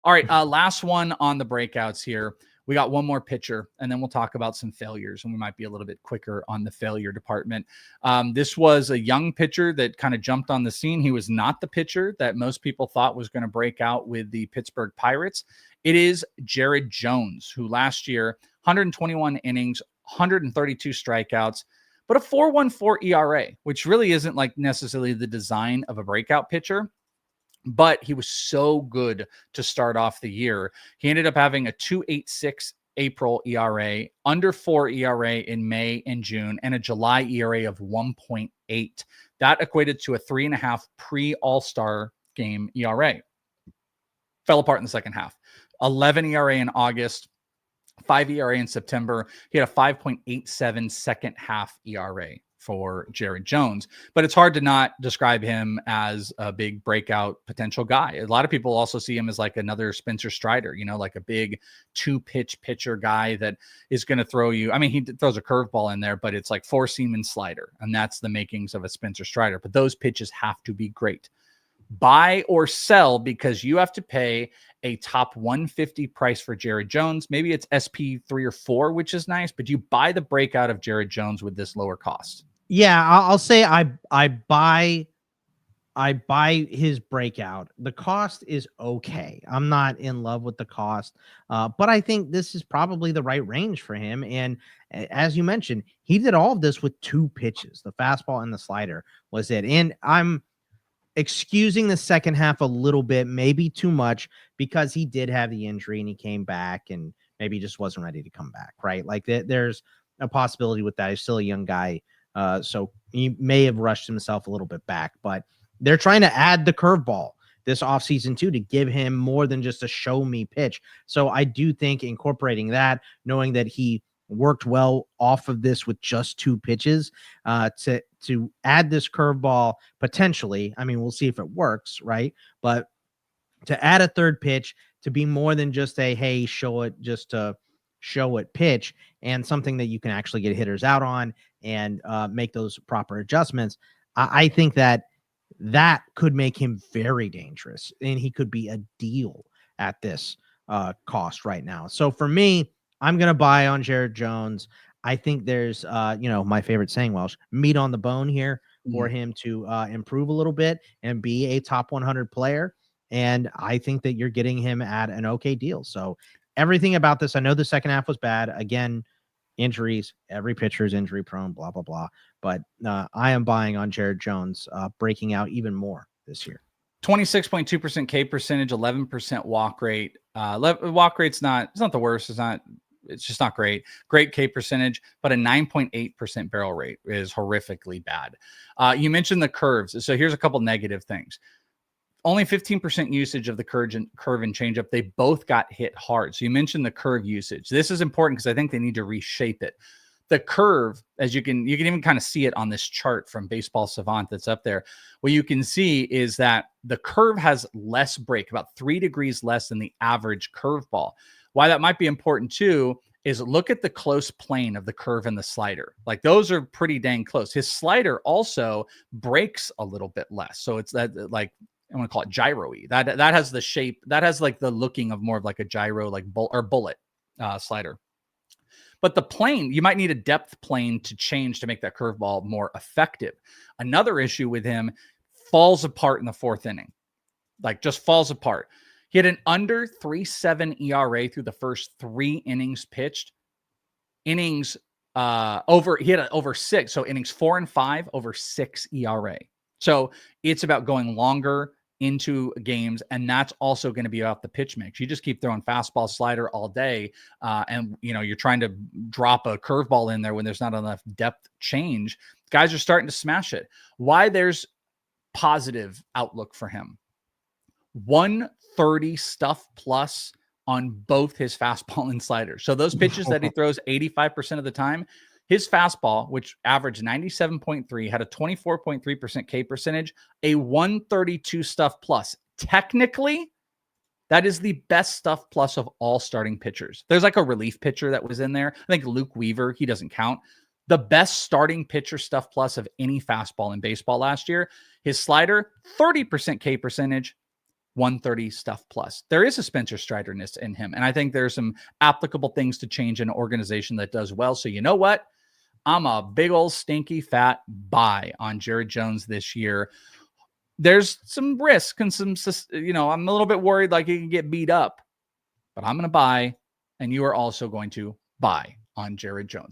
All right, last one on the breakouts here. We got one more pitcher, and then we'll talk about some failures, and we might be a little bit quicker on the failure department. This was a young pitcher that kind of jumped on the scene. He was not the pitcher that most people thought was going to break out with the Pittsburgh Pirates. It is Jared Jones, who last year, 121 innings, 132 strikeouts, but a 4.14 ERA, which really isn't like necessarily the design of a breakout pitcher. But he was so good to start off the year. He ended up having a 2.86 April ERA, under 4 ERA in May and June, and a July ERA of 1.8. That equated to a 3.5 pre-All-Star game ERA. Fell apart in the second half. 11 ERA in August, 5 ERA in September. He had a 5.87 second half ERA for Jared Jones, but it's hard to not describe him as a big breakout potential guy. A lot of people also see him as like another Spencer Strider, like a big 2-pitch pitcher guy that is going to throw you. I mean, he throws a curveball in there, but it's like 4-seam and slider, and that's the makings of a Spencer Strider. But those pitches have to be great. Buy or sell, because you have to pay a top 150 price for Jared Jones. Maybe it's SP 3 or 4, which is nice, but you buy the breakout of Jared Jones with this lower cost. Yeah, I'll say I buy his breakout. The cost is okay. I'm not in love with the cost, but I think this is probably the right range for him. And as you mentioned, he did all of this with 2 pitches. The fastball and the slider was it. And I'm excusing the second half a little bit, maybe too much, because he did have the injury and he came back and maybe just wasn't ready to come back, right? Like there's a possibility with that. He's still a young guy. So he may have rushed himself a little bit back, but they're trying to add the curveball this offseason too, to give him more than just a show me pitch. So I do think incorporating that, knowing that he worked well off of this with just 2 pitches, to add this curveball potentially. I mean, we'll see if it works, right? But to add a 3rd pitch, to be more than just a, hey, show it just to show it pitch, and something that you can actually get hitters out on and make those proper adjustments. I think that could make him very dangerous, and he could be a deal at this cost right now. So for me, I'm going to buy on Jared Jones. I think there's, my favorite saying, Welsh, meat on the bone here for him to improve a little bit and be a top 100 player. And I think that you're getting him at an okay deal. So everything about this, I know the second half was bad. Again, injuries, every pitcher is injury prone, blah, blah, blah. But I am buying on Jared Jones breaking out even more this year. 26.2% K percentage, 11% walk rate. Walk rate's not the worst. It's just not great. Great K percentage, but a 9.8% barrel rate is horrifically bad. You mentioned the curves. So here's a couple negative things. Only 15% usage of the curve and changeup. They both got hit hard. So you mentioned the curve usage. This is important because I think they need to reshape it. The curve, as you can even kind of see it on this chart from Baseball Savant that's up there. What you can see is that the curve has less break, about 3 degrees less than the average curveball. Why that might be important too is look at the close plane of the curve and the slider. Like those are pretty dang close. His slider also breaks a little bit less. So it's that, like, I want to call it gyro-y. That has the shape, that has like the looking of more of like a gyro, like bullet slider. But the plane, you might need a depth plane to change to make that curveball more effective. Another issue with him, falls apart in the 4th inning. Like just falls apart. He had an under 3.7 ERA through the first 3 innings pitched. He had over 6. So innings 4 and 5, over 6 ERA. So it's about going longer into games, and that's also going to be about the pitch mix. You just keep throwing fastball, slider all day, and you're trying to drop a curveball in there when there's not enough depth change. Guys are starting to smash it. Why there's positive outlook for him. 130 stuff plus on both his fastball and slider. So those pitches that he throws 85% of the time, his fastball, which averaged 97.3, had a 24.3% K percentage, a 132 stuff plus. Technically, that is the best stuff plus of all starting pitchers. There's like a relief pitcher that was in there. I think Luke Weaver, he doesn't count. The best starting pitcher stuff plus of any fastball in baseball last year. His slider, 30% K percentage, 130 stuff plus. There is a Spencer Strider-ness in him. And I think there's some applicable things to change in an organization that does well. So you know what? I'm a big old stinky fat buy on Jared Jones this year. There's some risk and some, I'm a little bit worried like he can get beat up, but I'm going to buy. And you are also going to buy on Jared Jones.